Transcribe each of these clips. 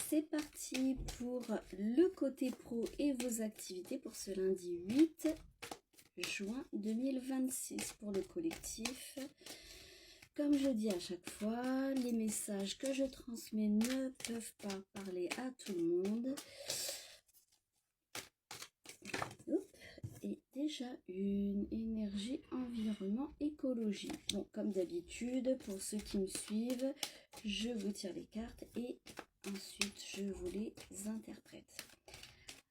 c'est parti pour le côté pro et vos activités pour ce lundi 8 juin 2026 pour le collectif. Comme je dis à chaque fois, les messages que je transmets ne peuvent pas parler à tout le monde. Et déjà une énergie, environnement, écologie. Donc comme d'habitude, pour ceux qui me suivent, je vous tire les cartes et ensuite je vous les interprète.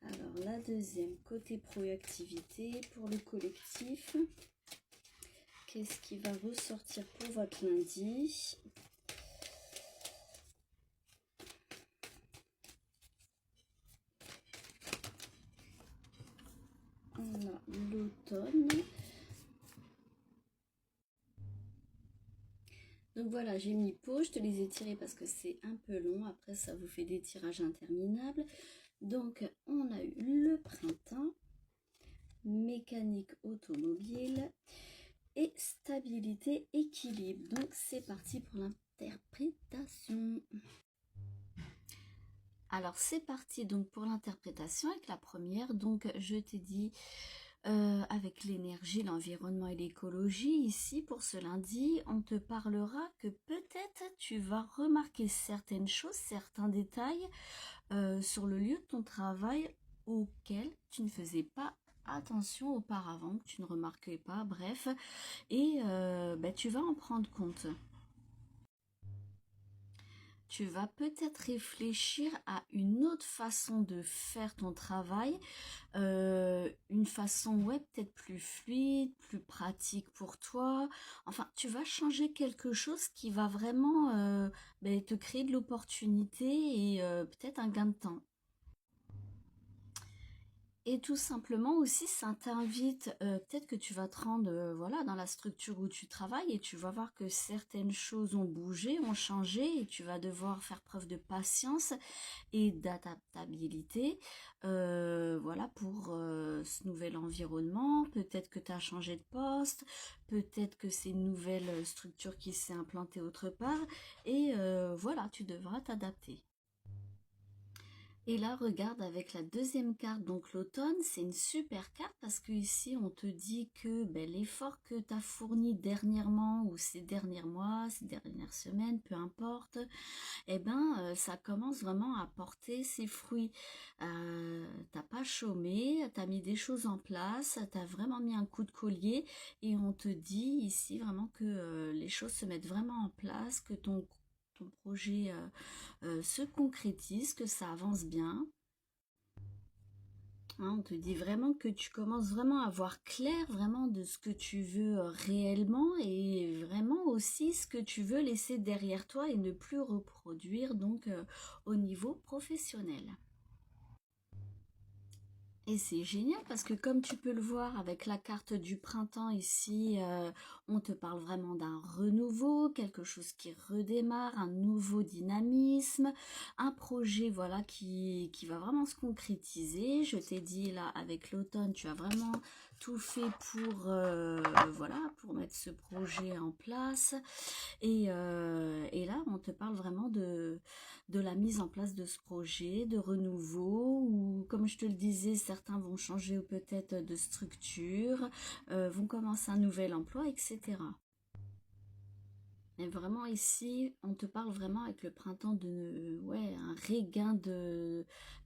Alors la deuxième, côté pro et activité pour le collectif. Qu'est-ce qui va ressortir pour votre lundi ? On a l'automne. Donc voilà, j'ai mis pause, je te les ai tirés parce que c'est un peu long. Après, ça vous fait des tirages interminables. Donc, on a eu le printemps, mécanique automobile et stabilité, équilibre. Donc, c'est parti pour l'interprétation. Alors, c'est parti donc pour l'interprétation avec la première. Donc, je t'ai dit... avec l'énergie, l'environnement et l'écologie, ici pour ce lundi, on te parlera que peut-être tu vas remarquer certaines choses, certains détails sur le lieu de ton travail auxquels tu ne faisais pas attention auparavant, que tu ne remarquais pas, bref, et tu vas en prendre compte. Tu vas peut-être réfléchir à une autre façon de faire ton travail, une façon peut-être plus fluide, plus pratique pour toi. Enfin, tu vas changer quelque chose qui va vraiment te créer de l'opportunité et peut-être un gain de temps. Et tout simplement aussi, ça t'invite, peut-être que tu vas te rendre voilà, dans la structure où tu travailles et tu vas voir que certaines choses ont bougé, ont changé et tu vas devoir faire preuve de patience et d'adaptabilité voilà, pour ce nouvel environnement. Peut-être que tu as changé de poste, peut-être que c'est une nouvelle structure qui s'est implantée autre part et voilà, tu devras t'adapter. Et là, regarde avec la deuxième carte, donc l'automne, c'est une super carte parce que ici, on te dit que l'effort que tu as fourni dernièrement ou ces derniers mois, ces dernières semaines, peu importe, ça commence vraiment à porter ses fruits. T'as pas chômé, t'as mis des choses en place, t'as vraiment mis un coup de collier et on te dit ici vraiment que les choses se mettent vraiment en place, que ton projet se concrétise, que ça avance bien. Hein, on te dit vraiment que tu commences vraiment à voir clair vraiment de ce que tu veux réellement et vraiment aussi ce que tu veux laisser derrière toi et ne plus reproduire donc au niveau professionnel. Et c'est génial parce que comme tu peux le voir avec la carte du printemps ici, on te parle vraiment d'un renouveau, quelque chose qui redémarre, un nouveau dynamisme, un projet voilà qui va vraiment se concrétiser. Je t'ai dit là avec l'automne, tu as vraiment tout fait pour voilà, pour mettre ce projet en place. Et là, on te parle vraiment de la mise en place de ce projet, de renouveau, ou comme je te le disais, certains vont changer ou peut-être de structure, vont commencer un nouvel emploi, etc. Mais vraiment ici, on te parle vraiment avec le printemps de un regain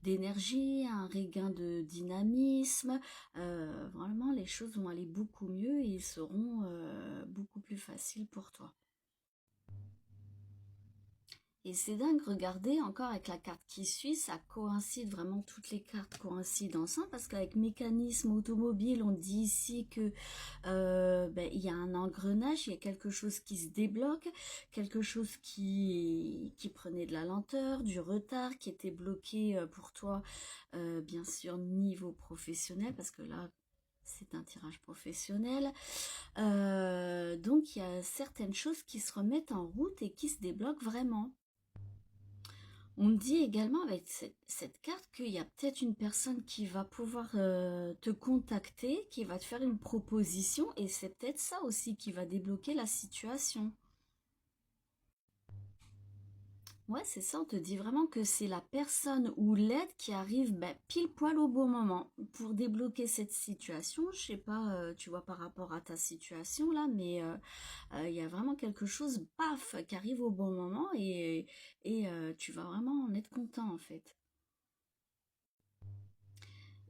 d'énergie, un regain de dynamisme. Vraiment, les choses vont aller beaucoup mieux et ils seront beaucoup plus faciles pour toi. Et c'est dingue, regardez, encore avec la carte qui suit, ça coïncide vraiment, toutes les cartes coïncident ensemble, parce qu'avec mécanisme automobile, on dit ici que il y a un engrenage, il y a quelque chose qui se débloque, quelque chose qui prenait de la lenteur, du retard, qui était bloqué pour toi, bien sûr, niveau professionnel, parce que là, c'est un tirage professionnel. Donc, il y a certaines choses qui se remettent en route et qui se débloquent vraiment. On me dit également avec cette carte qu'il y a peut-être une personne qui va pouvoir te contacter, qui va te faire une proposition et c'est peut-être ça aussi qui va débloquer la situation. Ouais, c'est ça, on te dit vraiment que c'est la personne ou l'aide qui arrive ben, pile poil au bon moment pour débloquer cette situation. Je sais pas, tu vois, par rapport à ta situation là, mais il y a vraiment quelque chose, paf, qui arrive au bon moment et tu vas vraiment en être content en fait.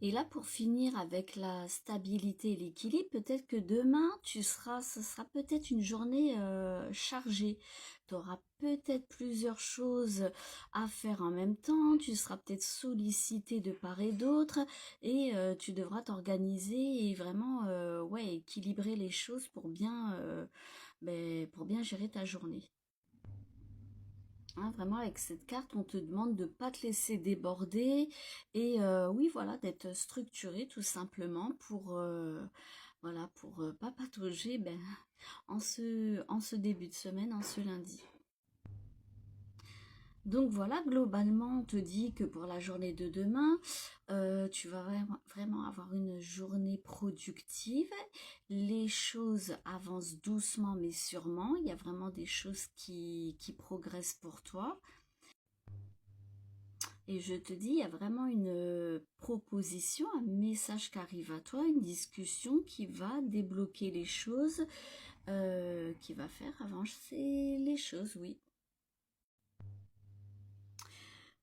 Et là, pour finir avec la stabilité et l'équilibre, peut-être que demain, ce sera peut-être une journée chargée. Tu auras peut-être plusieurs choses à faire en même temps. Tu seras peut-être sollicité de part et d'autre et tu devras t'organiser et vraiment, ouais, équilibrer les choses pour bien gérer ta journée. Hein, vraiment, avec cette carte, on te demande de ne pas te laisser déborder et oui, voilà, d'être structuré tout simplement voilà, pour pas patauger ben, en ce début de semaine, en ce lundi. Donc voilà, globalement, on te dit que pour la journée de demain, tu vas vraiment avoir une journée productive. Les choses avancent doucement mais sûrement. Il y a vraiment des choses qui progressent pour toi. Et je te dis, il y a vraiment une proposition, un message qui arrive à toi, une discussion qui va débloquer les choses, qui va faire avancer les choses, oui.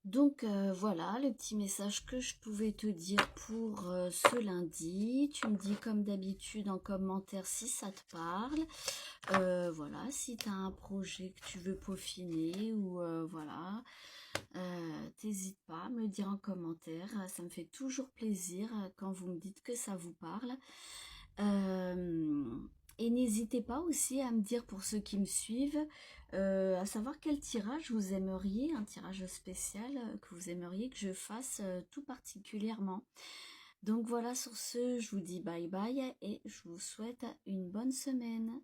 Donc voilà le petit message que je pouvais te dire pour ce lundi. Tu me dis comme d'habitude en commentaire si ça te parle. Voilà, si tu as un projet que tu veux peaufiner ou voilà. T'hésites pas à me le dire en commentaire, ça me fait toujours plaisir quand vous me dites que ça vous parle. Euh, et n'hésitez pas aussi à me dire pour ceux qui me suivent, à savoir quel tirage vous aimeriez, un tirage spécial que vous aimeriez que je fasse tout particulièrement. Donc voilà, sur ce, je vous dis bye bye et je vous souhaite une bonne semaine.